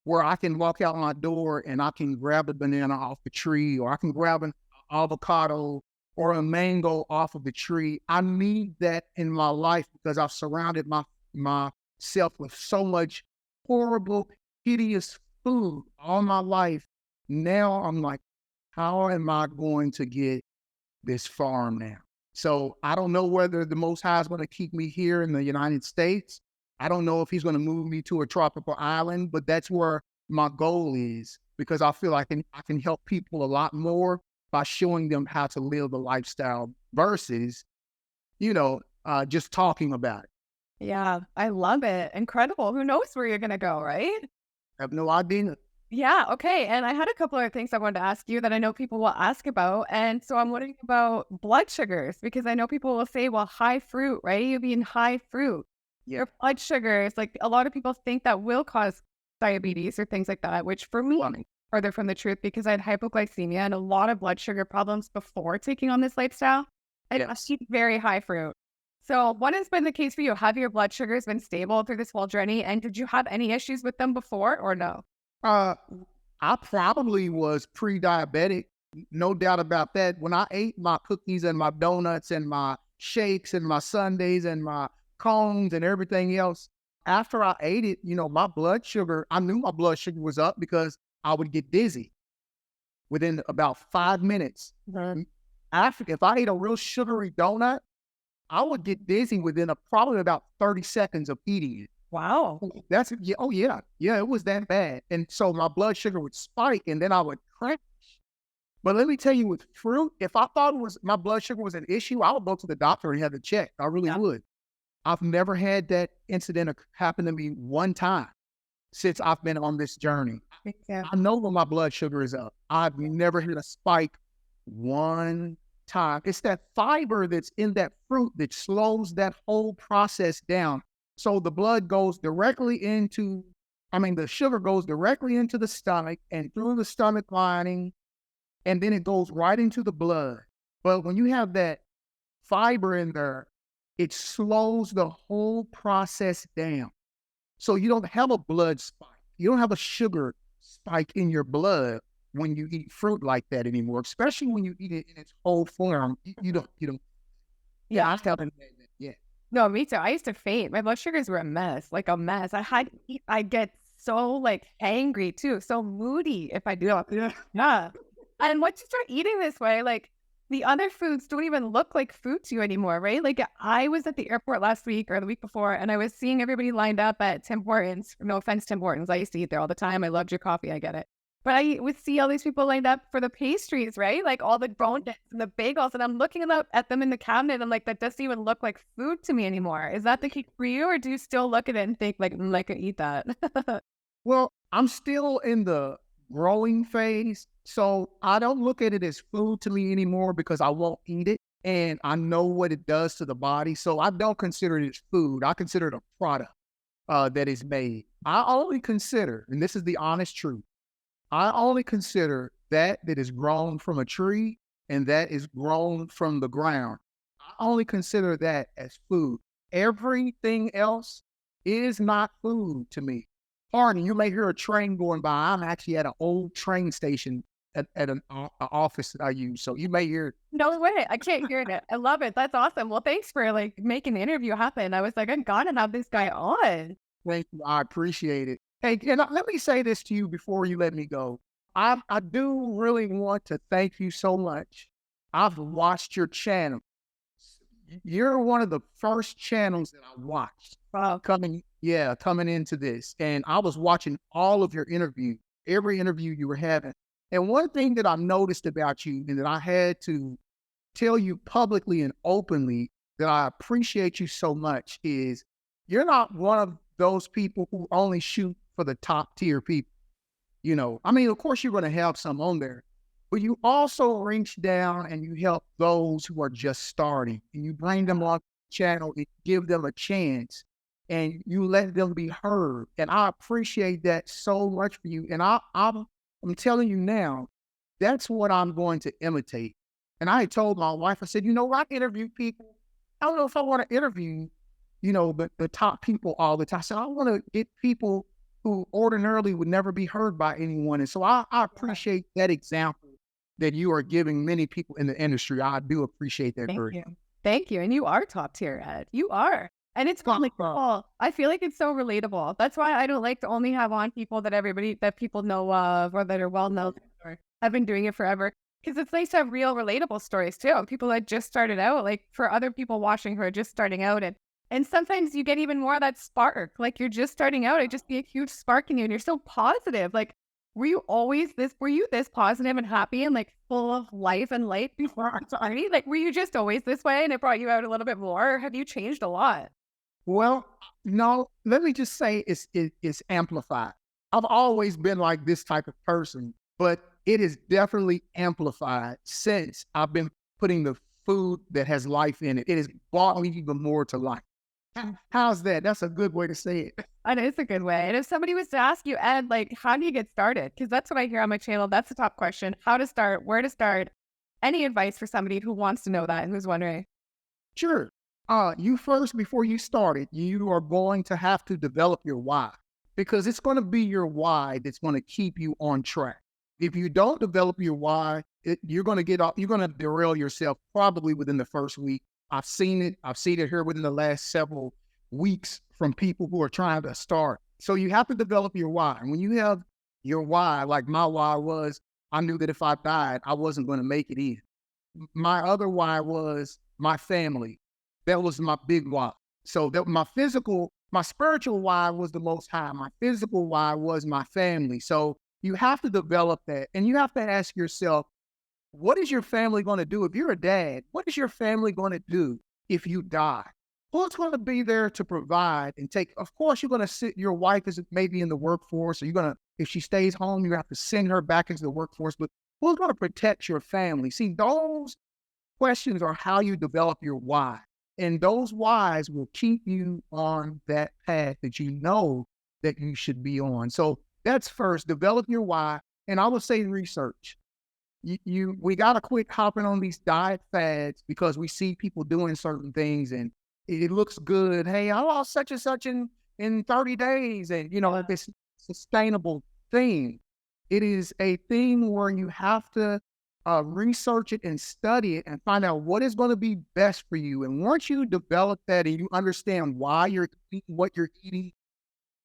where I can walk out my door and I can grab a banana off the tree, or I can grab an avocado or a mango off of the tree. I need that in my life because I've surrounded myself with so much horrible, hideous food all my life. Now I'm like, how am I going to get this farm now? So I don't know whether the Most High is going to keep me here in the United States. I don't know if he's going to move me to a tropical island, but that's where my goal is, because I feel like I can help people a lot more by showing them how to live the lifestyle versus, just talking about it. Yeah, I love it. Incredible. Who knows where you're going to go, right? I have no idea. Yeah, okay. And I had a couple of things I wanted to ask you that I know people will ask about. And so I'm wondering about blood sugars, because I know people will say, well, high fruit, right? You've eaten high fruit. Yeah. Your blood sugars, like a lot of people think that will cause diabetes or things like that, which for me, further from the truth, because I had hypoglycemia and a lot of blood sugar problems before taking on this lifestyle. I eat very high fruit. So what has been the case for you? Have your blood sugars been stable through this whole journey? And did you have any issues with them before or no? I probably was pre-diabetic, no doubt about that. When I ate my cookies and my donuts and my shakes and my sundaes and my cones and everything else, after I ate it, my blood sugar, I knew my blood sugar was up because I would get dizzy within about 5 minutes. Mm-hmm. If I ate a real sugary donut, I would get dizzy within probably about 30 seconds of eating it. Wow. Yeah, it was that bad. And so my blood sugar would spike and then I would crash. But let me tell you, with fruit, if I thought my blood sugar was an issue, I would go to the doctor and have it checked. I really would. I've never had that incident happen to me one time since I've been on this journey. Yeah. I know when my blood sugar is up. I've never had a spike one time. It's that fiber that's in that fruit that slows that whole process down. So the blood goes directly the sugar goes directly into the stomach and through the stomach lining, and then it goes right into the blood. But when you have that fiber in there, it slows the whole process down. So you don't have a blood spike. You don't have a sugar spike in your blood when you eat fruit like that anymore, especially when you eat it in its whole form. You don't. Yeah. I haven't had that yet. No, me too. I used to faint. My blood sugars were a mess. I get so angry too, so moody if I do that. Yeah. And once you start eating this way, the other foods don't even look like food to you anymore, right? I was at the airport last week or the week before, and I was seeing everybody lined up at Tim Hortons. No offense, Tim Hortons. I used to eat there all the time. I loved your coffee. I get it. But I would see all these people lined up for the pastries, right? All the donuts and the bagels. And I'm looking at them in the cabinet. And I'm like, that doesn't even look like food to me anymore. Is that the case for you? Or do you still look at it and think I could eat that? Well, I'm still in the growing phase. So I don't look at it as food to me anymore because I won't eat it. And I know what it does to the body. So I don't consider it as food. I consider it a product that is made. I only consider, and this is the honest truth, I only consider that is grown from a tree and that is grown from the ground. I only consider that as food. Everything else is not food to me. pardon, you may hear a train going by. I'm actually at an old train station at an office that I use. So you may hear. No way. I can't hear it. I love it. That's awesome. Well, thanks for like making the interview happen. I was like, I gotta have this guy on. Thank you. I appreciate it. Hey, and let me say this to you before you let me go. I do really want to thank you so much. I've watched your channel. You're one of the first channels that I watched. Wow. Coming into this. And I was watching all of your interviews, every interview you were having. And one thing that I noticed about you and that I had to tell you publicly and openly that I appreciate you so much is you're not one of those people who only shoot for the top tier people. You know, I mean, of course you're going to have some on there, but you also reach down and you help those who are just starting, and you bring them on the channel and give them a chance, and you let them be heard. And I appreciate that so much for you. And I'm telling you now, that's what I'm going to imitate. And I had told my wife, I said, you know, I interview people. I don't know if I want to interview, you know, the top people all the time. I said, I want to get people who ordinarily would never be heard by anyone. And so I appreciate that example that you are giving many people in the industry. I do appreciate that. Thank you. Thank you. And you are top tier, Ed. You are. And it's like, I feel like it's so relatable. That's why I don't like to only have on people that people know of or that are well known or have been doing it forever. Because it's nice to have real relatable stories too. People that just started out, like for other people watching who are just starting out. And sometimes you get even more of that spark. Like you're just starting out, it just be a huge spark in you and you're so positive. Like, were you this positive and happy and like full of life and light before? Sorry, like, were you just always this way and it brought you out a little bit more? Or have you changed a lot? Well, no, let me just say it's amplified. I've always been like this type of person, but it is definitely amplified since I've been putting the food that has life in it. It has brought me even more to life. How's that? That's a good way to say it. And it's a good way. And if somebody was to ask you, Ed, like, how do you get started? Because that's what I hear on my channel. That's the top question. How to start, where to start. Any advice for somebody who wants to know that and who's wondering? Sure. You first, before you start it, you are going to have to develop your why, because it's going to be your why that's going to keep you on track. If you don't develop your why, you're going to derail yourself probably within the first week. I've seen it here within the last several weeks from people who are trying to start. So you have to develop your why. And when you have your why, like my why was, I knew that if I died, I wasn't going to make it in. My other why was my family. That was my big why. So that my spiritual why was the Most High. My physical why was my family. So you have to develop that. And you have to ask yourself, what is your family going to do? If you're a dad, what is your family going to do if you die? Who's going to be there to provide and take? Of course, you're going to sit, your wife is maybe in the workforce, or if she stays home, you have to send her back into the workforce, but who's going to protect your family? See, those questions are how you develop your why. And those whys will keep you on that path that you know that you should be on. So that's first, develop your why. And I would say research. We got to quit hopping on these diet fads because we see people doing certain things and it looks good. Hey, I lost such and such in 30 days. And, you know, it's a sustainable thing. It is a thing where you have to research it and study it and find out what is going to be best for you. And once you develop that and you understand why you're eating what you're eating,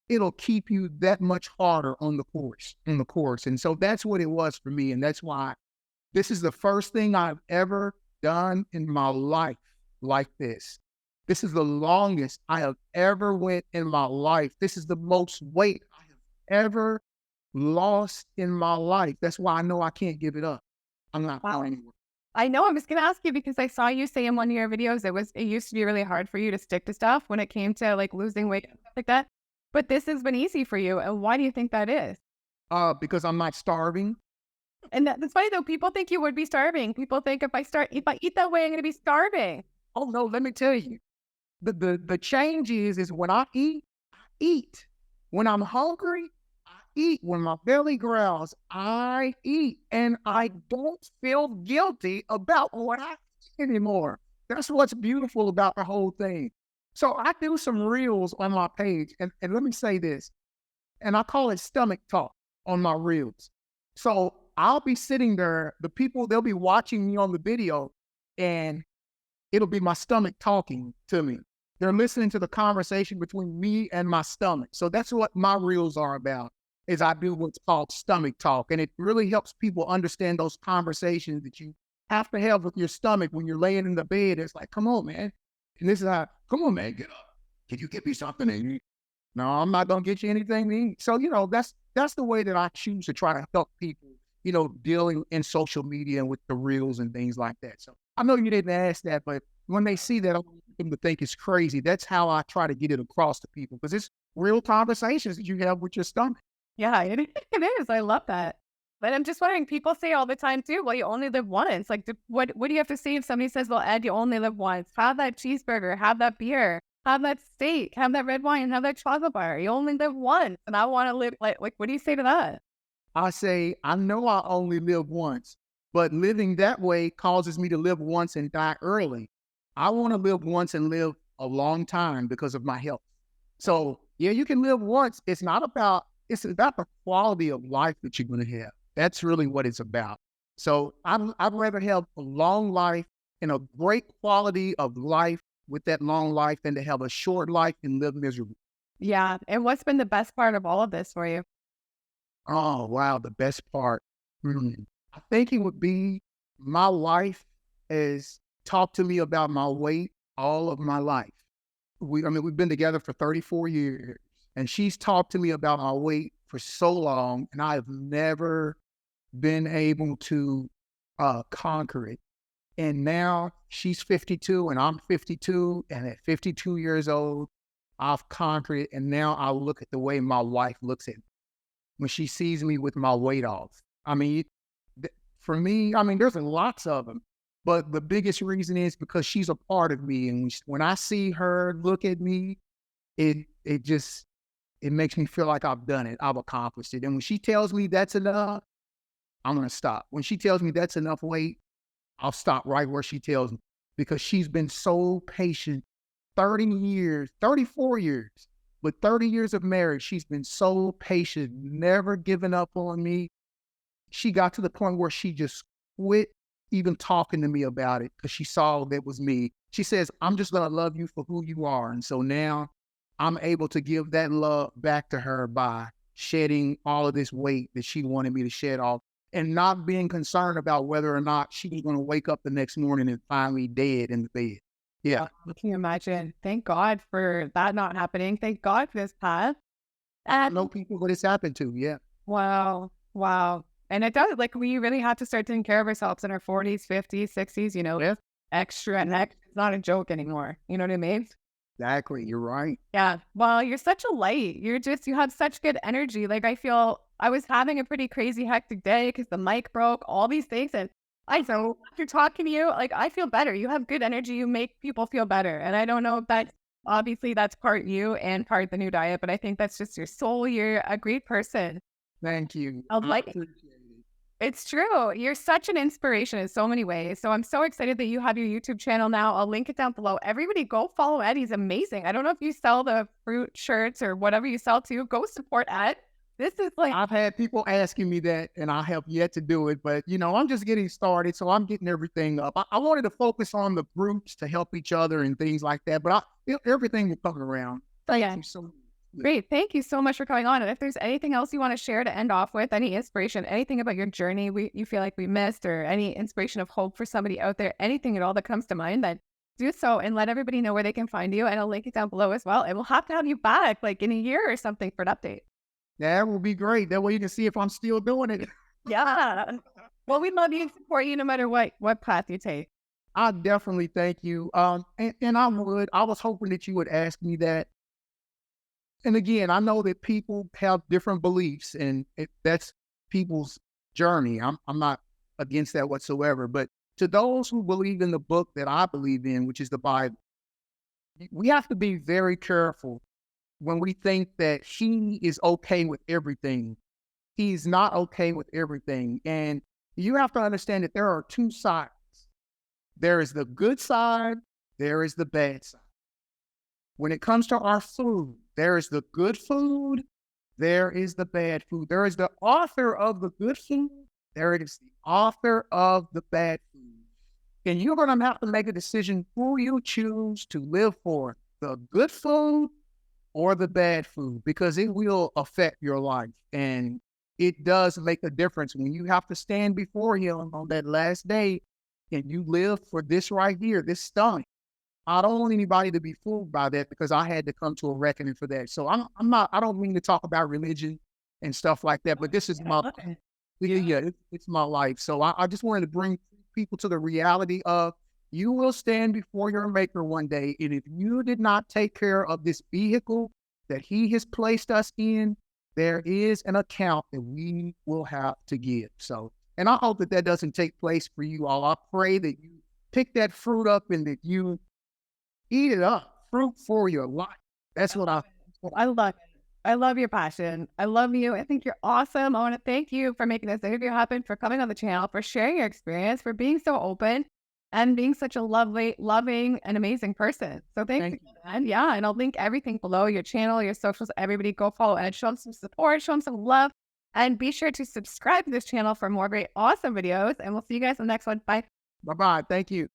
it'll keep you that much harder on the course. And so that's what it was for me. And that's why this is the first thing I've ever done in my life like this. This is the longest I have ever went in my life. This is the most weight I have ever lost in my life. That's why I know I can't give it up. I'm not going anywhere. I know. I was going to ask you because I saw you say in one of your videos, it used to be really hard for you to stick to stuff when it came to like losing weight and stuff like that. But this has been easy for you. And why do you think that is? Because I'm not starving. And that's funny though. People think you would be starving. People think if I eat that way, I'm going to be starving. Oh no, let me tell you. The change is when I eat. When I'm hungry, I eat. When my belly growls, I eat. And I don't feel guilty about what I eat anymore. That's what's beautiful about the whole thing. So I do some reels on my page. And let me say this. and I call it stomach talk on my reels. So I'll be sitting there, the people, they'll be watching me on the video, and it'll be my stomach talking to me. They're listening to the conversation between me and my stomach. So that's what my reels are about, is I do what's called stomach talk. And it really helps people understand those conversations that you have to have with your stomach when you're laying in the bed. It's like, come on, man. And this is how, come on, man, get up. Can you get me something to eat? No, I'm not going to get you anything to eat. So, that's the way that I choose to try to help people, dealing in social media and with the reels and things like that. So I know you didn't ask that, but when they see that, I want them to think it's crazy. That's how I try to get it across to people, because it's real conversations that you have with your stomach. Yeah, it is. I love that. But I'm just wondering, people say all the time too, well, you only live once. Like, what do you have to say if somebody says, well, Ed, you only live once? Have that cheeseburger, have that beer, have that steak, have that red wine, have that chocolate bar. You only live once. And I want to live like, what do you say to that? I say, I know I only live once, but living that way causes me to live once and die early. I want to live once and live a long time because of my health. So yeah, you can live once. It's about the quality of life that you're going to have. That's really what it's about. So I'd rather have a long life and a great quality of life with that long life than to have a short life and live miserable. Yeah. And what's been the best part of all of this for you? Oh, wow. The best part. I think it would be my wife has talked to me about my weight all of my life. We've been together for 34 years, and she's talked to me about my weight for so long, and I've never been able to conquer it. And now she's 52 and I'm 52, and at 52 years old, I've conquered it. And now I look at the way my wife looks at me when she sees me with my weight off. For me, there's lots of them, but the biggest reason is because she's a part of me. And when I see her look at me, it makes me feel like I've done it. I've accomplished it. And when she tells me that's enough, I'm going to stop. When she tells me that's enough weight, I'll stop right where she tells me, because she's been so patient. 34 years, but 30 years of marriage, she's been so patient, never given up on me. She got to the point where she just quit even talking to me about it because she saw that was me. She says, I'm just going to love you for who you are. And so now I'm able to give that love back to her by shedding all of this weight that she wanted me to shed off, and not being concerned about whether or not she was going to wake up the next morning and find me dead in the bed. Yeah. Can you imagine? Thank God for that not happening. Thank God for this path. I know people what it's happened to. Yeah. Wow. And it does, like, we really have to start taking care of ourselves in our 40s, 50s, 60s, Yeah. Extra. It's not a joke anymore. You know what I mean? Exactly. You're right. Yeah. Well, you're such a light. You have such good energy. Like, I feel I was having a pretty crazy, hectic day because the mic broke, all these things. And after talking to you, like, I feel better. You have good energy. You make people feel better. And I don't know if obviously that's part you and part the new diet, but I think that's just your soul. You're a great person. Thank you. I appreciate it. It's true. You're such an inspiration in so many ways. So I'm so excited that you have your YouTube channel now. I'll link it down below. Everybody go follow Ed. He's amazing. I don't know if you sell the fruit shirts or whatever you sell to. Go support Ed. This is like... I've had people asking me that, and I have yet to do it. But, I'm just getting started, so I'm getting everything up. I wanted to focus on the groups to help each other and things like that. But everything will come around. Thank you so much. Great. Thank you so much for coming on. And if there's anything else you want to share to end off with, any inspiration, anything about your journey you feel like we missed, or any inspiration of hope for somebody out there, anything at all that comes to mind, then do so and let everybody know where they can find you. And I'll link it down below as well. And we'll have to have you back like in a year or something for an update. That will be great. That way you can see if I'm still doing it. Yeah. Well, we'd love you and support you no matter what path you take. I definitely thank you. And I was hoping that you would ask me that. And again, I know that people have different beliefs, and that's people's journey. I'm not against that whatsoever. But to those who believe in the book that I believe in, which is the Bible, we have to be very careful when we think that he is okay with everything. He's not okay with everything. And you have to understand that there are two sides. There is the good side, there is the bad side. When it comes to our food, there is the good food there is the bad food. There is the author of the good food. There is the author of the bad food. And you're going to have to make a decision who you choose to live for, the good food or the bad food, because it will affect your life. And it does make a difference when you have to stand before him on that last day and you live for this right here, this stomach. I don't want anybody to be fooled by that, because I had to come to a reckoning for that. So I don't mean to talk about religion and stuff like that, but this is it's my life. So I just wanted to bring people to the reality of, you will stand before your maker one day. And if you did not take care of this vehicle that he has placed us in, there is an account that we will have to give. So, and I hope that that doesn't take place for you all. I pray that you pick that fruit up and that you eat it up. Fruit for your life. That's what I love it. I love your passion. I love you. I think you're awesome. I want to thank you for making this interview happen, for coming on the channel, for sharing your experience, for being so open and being such a lovely, loving, and amazing person. So thanks again, Ed. Yeah, and I'll link everything below, your channel, your socials. Everybody go follow Ed. Show him some support, show him some love, and be sure to subscribe to this channel for more great, awesome videos. And we'll see you guys in the next one. Bye. Bye-bye. Thank you.